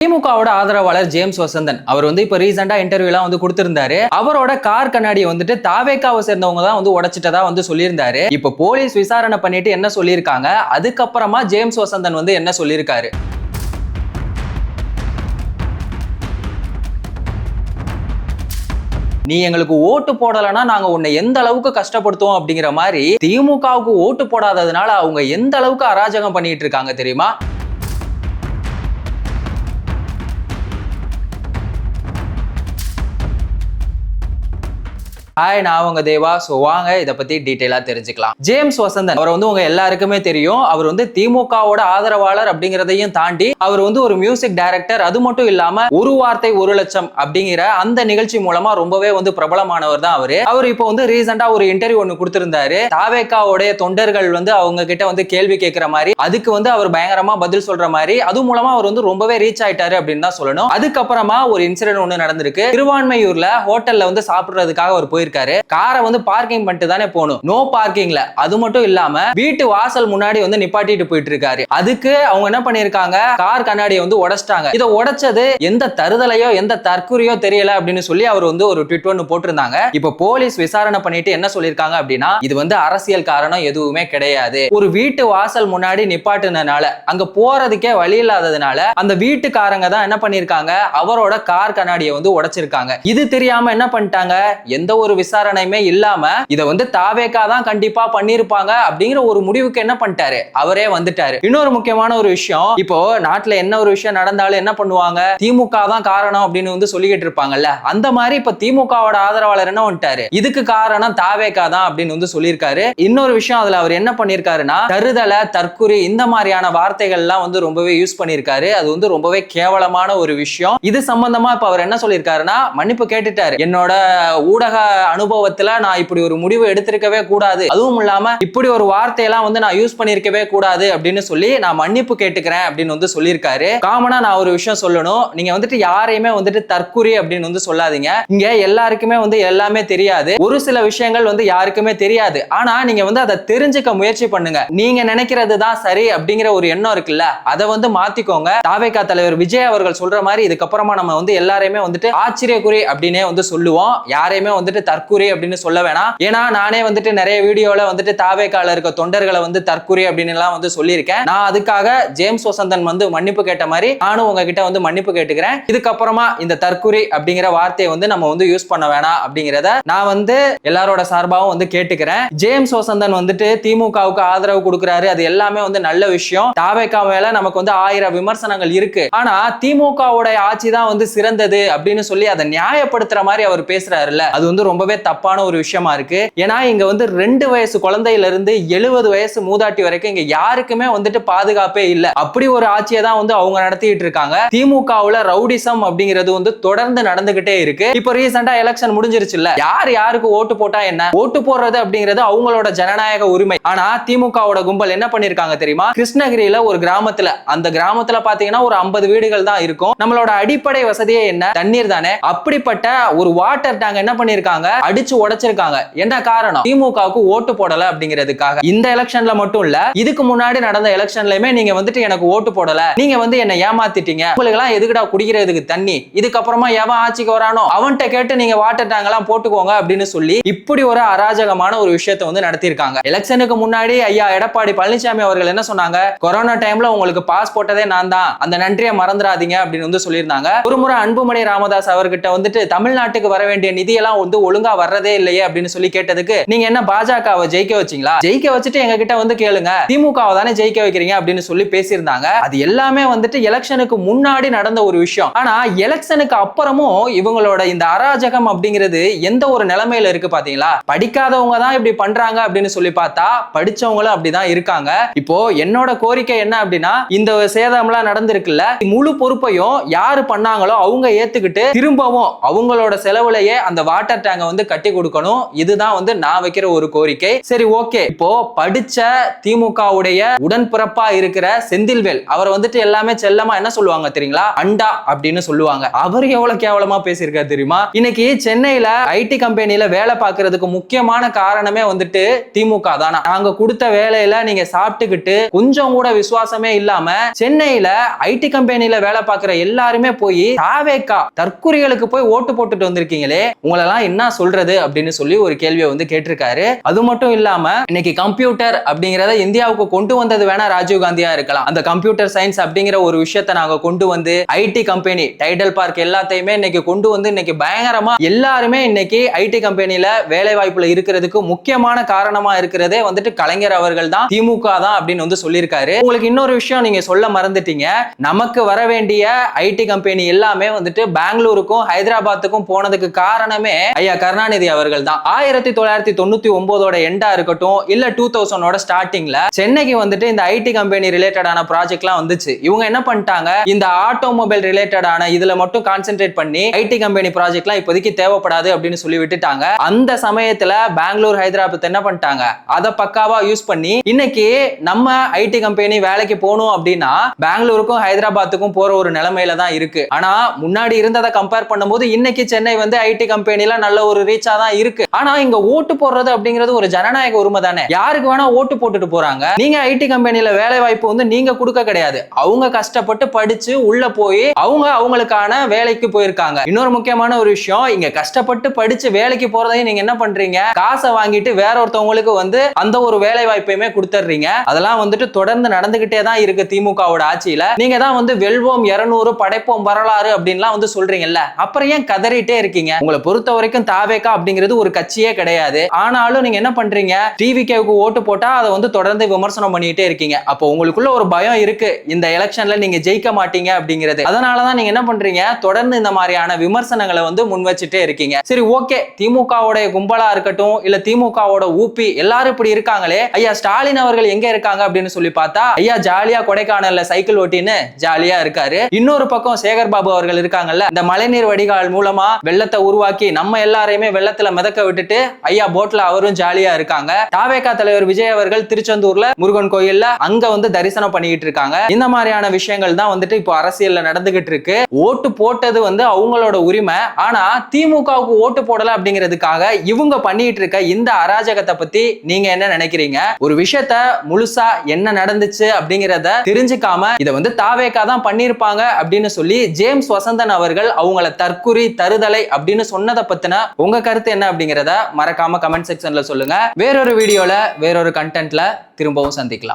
திமுகவோட ஆதரவாளர் ஜேம்ஸ் வசந்தன் அவர் இப்ப ரீசெண்டா இன்டர்வியூலாம் கொடுத்திருந்தாரு. அவரோட கார் கண்ணாடியை தாவேகாவை சேர்ந்தவங்க தான் உடைச்சிட்டதா சொல்லியிருந்தாரு. இப்ப போலீஸ் விசாரணை பண்ணிட்டு என்ன சொல்லியிருக்காங்க, அதுக்கப்புறமா ஜேம்ஸ் வசந்தன் என்ன சொல்லியிருக்காரு. நீ எங்களுக்கு ஓட்டு போடலன்னா நாங்க உன்னை எந்த அளவுக்கு கஷ்டப்படுத்துவோம் அப்படிங்கிற மாதிரி திமுகவுக்கு ஓட்டு போடாததுனால அவங்க எந்த அளவுக்கு அராஜகம் பண்ணிட்டு இருக்காங்க தெரியுமா? ஹாய், நான் உங்க தேவா. சோ வாங்க இத பத்தி டீடைலா தெரிஞ்சுக்கலாம். ஜேம்ஸ் வசந்தன் அவர் உங்க எல்லாருக்குமே தெரியும். அவர் திமுகவோட ஆதரவாளர் அப்படிங்கறதையும் தாண்டி அவர் ஒரு மியூசிக் டைரக்டர். அது மட்டும் இல்லாம ஒரு வார்த்தை 1 லட்சம் அப்படிங்கிற அந்த நிகழ்ச்சி மூலமா ரொம்பவே பிரபலமானவர் தான் அவரு. அவர் இப்போ ரீசெண்டா ஒரு இன்டர்வியூ ஒன்னு கொடுத்திருந்தாரு. தாவேகாவோட தொண்டர்கள் அவங்க கிட்ட கேள்வி கேட்கிற மாதிரி, அதுக்கு அவர் பயங்கரமா பதில் சொல்ற மாதிரி, அது மூலமா அவர் ரொம்பவே ரீச் ஆயிட்டாரு அப்படின்னு தான் சொல்லணும். அதுக்கப்புறமா ஒரு இன்சிடென்ட் ஒன்னு நடந்திருக்கு. திருவான்மையூர்ல ஹோட்டல்ல சாப்பிடுறதுக்காக அவர் போயிருக்காரு. காரை பார்க்கிங் பண்ணிட்டு தானே போகணும். நோ பார்க்கிங்ல. அது மட்டும் இல்லாம வீட்டு வாசல் முன்னாடி நிப்பாட்டிட்டு போயிட்டு இருக்காரு. அதுக்கு அவங்க என்ன பண்ணிருக்காங்க, கார் கண்ணாடியை உடைச்சிட்டாங்க. இதை உடைச்சது எந்த தருதலையோ எந்த தற்குறியோ தெரியல அப்படின்னு சொல்லி அவர் ஒரு ட்வீட் ஒன்னு போட்டிருந்தாங்க. இப்ப போலீஸ் விசாரணை பண்ணிட்டு என்ன சொல்லிருக்காங்க அப்படின்னா, இது அரசியல் காரணம் எதுவுமே கிடையாது. ஒரு வீட்டு வாசல் முன்னாடி நிப்பாட்டுனால அங்க போறதுக்கே வழி இல்லாததுனால அந்த வீட்டுக்காரங்க தான் என்ன பண்ணிருக்காங்க, அவரோட கார் கண்ணாடியை உடைச்சிருக்காங்க. இது தெரியாம என்ன பண்ணிட்டாங்க, எந்த ஒரு விசாரணையுமே இல்லாம இத தாவேகா தான் கண்டிப்பா பண்ணிருப்பாங்க அப்படிங்கிற ஒரு முடிவுக்கு என்ன பண்ணிட்டாரு, அவரே வந்துட்டாரு. இன்னொரு முக்கியமான ஒரு விஷயம், இப்போ நாட்டுல என்ன ஒரு விஷயம் நடந்தாலும் என்ன பண்ணுவாங்க, திமுக தான் காரணம் அப்படின்னு சொல்லிக்கிட்டு இருப்பாங்கல்ல. அந்த மாதிரி இப்ப திமுகவோட ஆதரவாளர் என்ன பண்ணிட்டாரு, இதுக்கு காரணம் தாவேகா தான் அப்படின்னு சொல்லியிருக்காரு. இன்னொரு விஷயம், அதுல அவர் என்ன பண்ணிருக்காருன்னா, தருதலை தற்குறி இந்த மாதிரியான வார்த்தைகள் எல்லாம் ரொம்பவே யூஸ் பண்ணிருக்காரு. அது ரொம்பவே கேவலமான ஒரு விஷயம். இது சம்பந்தமா இப்ப அவர் என்ன சொல்லியிருக்காருன்னா, மன்னிப்பு கேட்டுட்டாரு. என்னோட ஊடக அனுபவத்துல நான் இப்படி ஒரு முடிவு எடுத்திருக்கவே கூடாது, அதுவும் இல்லாம இப்படி ஒரு வார்த்தையெல்லாம் நான் யூஸ் பண்ணிருக்கவே கூடாது அப்படின்னு சொல்லி நான் மன்னிப்பு கேட்டுக்கிறேன் அப்படின்னு சொல்லியிருக்காரு. காமனா நான் ஒரு விஷயம் சொல்லணும், நீங்க யாரையுமே தற்குறி அப்படின்னு சொல்லாதீங்க. இங்க எல்லாருக்குமே எல்லாமே தெரியாது. ஒரு சில விஷயங்கள் யாருக்குமே தெரியாது. ஆனா நீங்க அதை தெரிஞ்சுக்க முயற்சி பண்ணுங்க. நீங்க நினைக்கிறது தான் சரி அப்படிங்கிற ஒரு எண்ணம் இருக்குல்ல, அதை மாத்திக்கோங்க. தாவேகா தலைவர் விஜய் அவர்கள் சொல்ற மாதிரி இதுக்கப்புறமா நம்ம எல்லாரையுமே ஆச்சரியக்குறி அப்படின்னே சொல்லுவோம். யாரையுமே தற்குறி அப்படின்னு சொல்ல வேணாம். ஏன்னா நானே நிறைய வீடியோல தாவேகால இருக்க தொண்டர்களை தற்குறி அப்படின்னு எல்லாம் சொல்லியிருக்கேன். நான் அதுக்காக ஜேம்ஸ் வசந்தன் மன்னிப்பு கேட்ட மாதிரி நானும் உங்ககிட்ட மன்னிப்பு கேட்டுக்கிறேன். இதுக்கப்புறமா இந்த தற்குறி அப்படிங்கிற வார்த்தையை நம்ம யூஸ் பண்ண வேணாம் அப்படிங்கிறத நான் எல்லாரோட சார்பாவும் கேட்டுக்கிறேன். ஜேம்ஸ் வசந்தன் திமுகவுக்கு ஆதரவு கொடுக்கிறாரு, அது எல்லாமே நல்ல விஷயம். தாவேகா மேல நமக்கு 1000 விமர்சனங்கள் இருக்கு. ஆனா திமுகவோட ஆட்சி தான் சிறந்தது அப்படின்னு சொல்லி அதை நியாயப்படுத்துற மாதிரி அவர் பேசுறாருல்ல, அது ரொம்பவே தப்பான ஒரு விஷயமா இருக்கு. ஏன்னா இங்க 2 வயசு குழந்தையில இருந்து 70 வயசு மூதாட்டி வரைக்கும் இங்க யாருக்குமே பாதுகாப்பே இல்ல. அப்படி ஒரு ஆட்சியை தான் அவங்க நடத்திட்டு இருக்காங்க. திமுகவுல ரவுடிசம் அப்படிங்கிறது தொடர்ந்து நடந்துகிட்டே இருக்கு. இப்போ ரீசெண்டா எலெக்ஷன் முடிஞ்சிருச்சுல்ல, யாருக்கு ஓட்டு போட்டா என்ன, ஓட்டு போடுறது அப்படிங்கிறது அவங்களோட ஜனநாயக உரிமை. ஆனா திமுகவோட கும்பல் என்ன பண்ணிருக்காங்க தெரியுமா, கிருஷ்ணகிரியில ஒரு கிராமத்துல, அந்த கிராமத்துல பாத்தீங்கன்னா ஒரு 50 வீடுகள் தான் இருக்கும். நம்மளோட அடிப்படை வசதியே என்ன, தண்ணீர் தானே. அப்படிப்பட்ட ஒரு வாட்டர் டேங்க் என்ன பண்ணிருக்காங்க, அடிச்சு உடைச்சிருக்காங்க. என்ன காரணம், திமுகவுக்கு ஓட்டு போடல அப்படிங்கிறதுக்காக. இந்த எலெக்ஷன்ல மட்டும் இல்ல, இதுக்கு முன்னாடி நடந்த எலெக்ஷன்லயுமே நீங்க எனக்கு ஓட்டு போடல, நீங்க என்ன ஏமாத்திட்டீங்க, உங்களுக்கு எல்லாம் எதுக்குடா குடிக்கிறதுக்கு தண்ணி, இதுக்கப்புறமா எவன் ஆட்சிக்கு வரானோ அவன்கிட்ட கேட்டு நீங்க வாட்டர் டேங்க் எல்லாம் போட்டுக்கோங்க அப்படின்னு சொல்லி இப்படி ஒரு அராஜகமான ஒரு விஷயத்தை நடத்திருக்காங்க. எலெக்ஷனுக்கு முன்னாடி ஐயா எடப்பாடி பழனிசாமி அவர்கள் என்ன சொன்னாங்க, கொரோனா டைம்ல உங்களுக்கு பாஸ் போட்டதே நான் தான், அந்த நன்றியை மறந்துடாதீங்க அப்படின்னு சொல்லியிருந்தாங்க. ஒரு முறை அன்புமணி ராமதாஸ் அவர்கிட்ட தமிழ்நாட்டுக்கு வர வேண்டிய நிதியெல்லாம் ஒழுங்கா வர்றதே இல்லையே அப்படின்னு சொல்லி கேட்டதுக்கு, நீங்க என்ன பாஜகவை ஜெயிக்க வச்சீங்களா, ஜெயிக்க வச்சுட்டு எங்க கிட்ட கேளுங்க, திமுகவை தானே ஜெயிக்க வைக்கிறீங்க அப்படின்னு சொல்லி பேசியிருந்தாங்க. அது எல்லாமே எலெக்ஷனுக்கு முன்னாடி நடந்த ஒரு விஷயம். ஆனா எலெக்ஷனுக்கு அப்புறமும் இவங்களோட இந்த அராஜகம் அப்படிங்கிறது எந்த ஒரு நிலைமையில இருக்கு பாத்தீங்களா. படிக்காதவங்க தான் இப்படி பண்றாங்க அப்படின்னு சொல்லி பார்த்தா படிச்சவங்களும் அப்படிதான் இருக்காங்க. இப்போ என்னோட கோரிக்கை என்ன அப்படின்னா, இந்த சேதம்லாம் நடந்திருக்குல்ல, முழு பொறுப்பையும் யாரு பண்ணாங்களோ அவங்க ஏத்துக்கிட்டு திரும்பவும் அவங்களோட செலவுலயே அந்த வாட்டர் டேங்கை வந்து கட்டி கொடுக்கணும். இதுதான் வந்து நான் வைக்கிற ஒரு கோரிக்கை. சரி, ஓகே. இப்போ படிச்ச திமுகவுடைய உடன்பிறப்பா இருக்கிற செந்தில்வேல் அவரை வந்துட்டு எல்லாமே செல்லமா என்ன சொல்லுவாங்க தெரியுங்களா? அண்டா அப்படின்னு சொல்லுவாங்க. அவர் எவ்வளவு கேவலமா பேசியிருக்காரு தெரியுமா? இன்னைக்கு சென்னையில ஐடி கம்பெனில வேலை பார்க்கறதுக்கு முக்கியமான காரணமே வந்துட்டு திமுக தானா. நாங்க கொடுத்த வேலையில நீங்க சாப்பிட்டுக்கிட்டு கொஞ்சம் கூட விசுவாசமே இல்லாம சென்னையில ஐடி கம்பெனில வேலை பார்க்கிற எல்லாருமே போய் தாவேகா தற்குறிகளுக்கு போய் ஓட்டு போட்டுட்டு வந்திருக்கீங்களே, உங்களெல்லாம் என்ன சொல்றது அப்படின்னு சொல்லி ஒரு கேள்வியை வந்து கேட்டிருக்காரு. அது மட்டும் இல்லாம இன்னைக்கு கம்ப்யூட்டர் அப்படிங்கறத இந்தியாவுக்கு கொண்டு வந்தது வேணா ராஜீவ் காந்தியா இருக்கலாம். அந்த கம்ப்யூட்டர் சயின்ஸ் அப்படிங்கிற ஒரு விஷயத்தை நாங்க கொண்டு வந்து ஐடி கம்பெனி டைடல் பார்க் எல்லாத்தையுமே இன்னைக்கு கொண்டு வந்து இன்னைக்கு பயங்கரமா எல்லாருமே இன்னைக்கு ஐடி கம்பெனில வேலை வாய்ப்புல இருக்கிறதுக்கு முக்கியமான காரணமா இருக்கிறதே வந்துட்டு கலைஞர் அவர்கள் தான், திமுக தான் அப்படின்னு வந்து சொல்லியிருக்காரு. உங்களுக்கு இன்னொரு விஷயம் நீங்க சொல்ல மறந்துட்டீங்க. நமக்கு வர வேண்டிய ஐடி கம்பெனி எல்லாமே வந்துட்டு பெங்களூருக்கும் ஹைதராபாத்துக்கும் போனதுக்கு காரணமே ஐயா கருணாநிதி அவர்கள் தான். 1999 எண்டா இருக்கட்டும் இல்ல 2000 ஸ்டார்டிங்ல சென்னைக்கு வந்துட்டு இந்த ஐடி கம்பெனி ரிலேட்டடான ப்ராஜெக்ட்லாம் வந்துச்சு. இவங்க என்ன பண்ணிட்டாங்க, இந்த ஆட்டோமொபைல் ரிலேட்டடான இதுல மட்டும் கான்சென்ட்ரேட் பண்ணி ஐடி கம்பெனி ப்ராஜெக்ட்லாம் இப்போதைக்கு தேவைப்படாது அப்படின்னு சொல்லி விட்டுட்டாங்க. அந்த சமயத்துல பெங்களூர் ஹைதராபாத் என்ன பண்ணிட்டாங்க, அதை பக்காவா யூஸ் பண்ணி இன்னைக்கு நம்ம ஐடி கம்பெனி வேலைக்கு போகணும் அப்படின்னா பெங்களூருக்கும் ஹைதராபாத்துக்கும் போற ஒரு நிலைமையில தான் இருக்கு. ஆனா முன்னாடி இருந்ததை கம்பேர் பண்ணும்போது இன்னைக்கு சென்னை வந்து ஐடி கம்பெனில நல்ல ஒரு ரீச்சா தான் இருக்கு. ஆனா இங்க ஓட்டு போடுறது அப்படிங்கிறது ஒரு ஜனநாயக உரிமை தானே. யாருக்கு வேணா ஓட்டு போட்டுட்டு போறாங்க. நீங்க ஐடி கம்பெனில வேலை வாய்ப்பு வந்து நீங்க கொடுக்க கிடையாது. அவங்க கஷ்டப்பட்டு படிச்சு உள்ள போய் அவங்களுக்கான வேலைக்கு போயிருக்காங்க. இன்னொரு முக்கியமான ஒரு விஷயம், இங்க கஷ்டப்பட்டு படிச்சு வேலைக்கு போறதையும் நீங்க என்ன பண்றீங்க, காசை வாங்கிட்டு வேற ஒருத்தவங்களுக்கு வந்து அந்த ஒரு வேலை வாய்ப்பையுமே கொடுத்துறீங்க. அதெல்லாம் வந்துட்டு தொடர்ந்து நடந்துகிட்டே தான் இருக்கு திமுகவோட ஆட்சியில. நீங்க தான் வந்து வெல்வோம் 200 படைப்போம் வரலாறு அப்படின்லாம் வந்து சொல்றீங்கல்ல, அப்புறம் ஏன் கதறிட்டே இருக்கீங்க? உங்களை பொறுத்த வரைக்கும் தாவேகா அப்படிங்கிறது ஒரு கட்சியே கிடையாது. ஆனாலும் நீங்க என்ன பண்றீங்க, டிவிகேவுக்கு ஓட்டு போட்டா அதை வந்து தொடர்ந்து விமர்சனம் பண்ணிட்டே இருக்கீங்க. அப்போ உங்களுக்குள்ள ஒரு பயம் இருக்கு, இந்த எலெக்ஷன்ல நீங்க ஜெயிக்க மாட்டீங்க அப்படிங்கிறது. அதனாலதான் நீங்க என்ன பண்றீங்க, தொடர்ந்து இந்த மாதிரியான விமர்சனங்களை வந்து முன் வச்சுட்டே இருக்கீங்க. சரி, ஓகே. திமுகவோட கும்பலா இருக்கட்டும் இல்ல திமுகவோட ஊபி எல்லாரும் இப்படி இருக்காங்களே, ஐயா ஸ்டாலின் அவர்கள் எங்க இருக்காங்க அப்படின்னு சொல்லி பார்த்தா ஐயா ஜாலியா கொடைக்கானல்ல சைக்கிள் ஓட்டின்னு ஜாலியா இருக்காரு. இன்னொரு பக்கம் சேகர் பாபு அவர்கள் இருக்காங்கல்ல, இந்த மழைநீர் வடிகால் மூலமா வெள்ளத்தை உருவாக்கி நம்ம எல்லாரையுமே வெள்ளத்துல மிதக்க விட்டுட்டு ஐயா போட்ல அவரும் ஜாலியா இருக்காங்க. தாவேகா தலைவர் விஜய் அவர்கள் திருச்செந்தூர்ல முருகன் கோயில்ல அங்க வந்து தரிசனம் பண்ணிட்டு இருக்காங்க. இந்த மாதிரியான விஷயங்கள் தான் வந்துட்டு இப்போ அரசியல்ல நடந்துகிட்டு இருக்கு. ஓட்டு போட்டது வந்து அவங்களோட உரிமை. ஆனா திமுகவுக்கு ஓட்டு போடல அப்படிங்கிறதுக்காக இவங்க பண்ணிட்டு இருக்க இந்த அராஜகத்தை பத்தி நீங்க என்ன நினைக்கிறீங்க? ஒரு விஷயத்த முழுசா என்ன நடந்துச்சு அப்படிங்கிறத தெரிஞ்சுக்காம இதை வந்து தாவேகா தான் பண்ணிருப்பாங்க அப்படின்னு சொல்லி ஜேம்ஸ் வசந்தன் அவர்கள் அவங்கள தற்குறி தருதலை அப்படின்னு சொன்னதை பத்தின உங்க கருத்து என்ன அப்படிங்கிறத மறக்காம கமெண்ட் செக்ஷன்ல சொல்லுங்க. வேறொரு வீடியோல வேறொரு கண்டென்ட்ல திரும்பவும் சந்திக்கலாம்.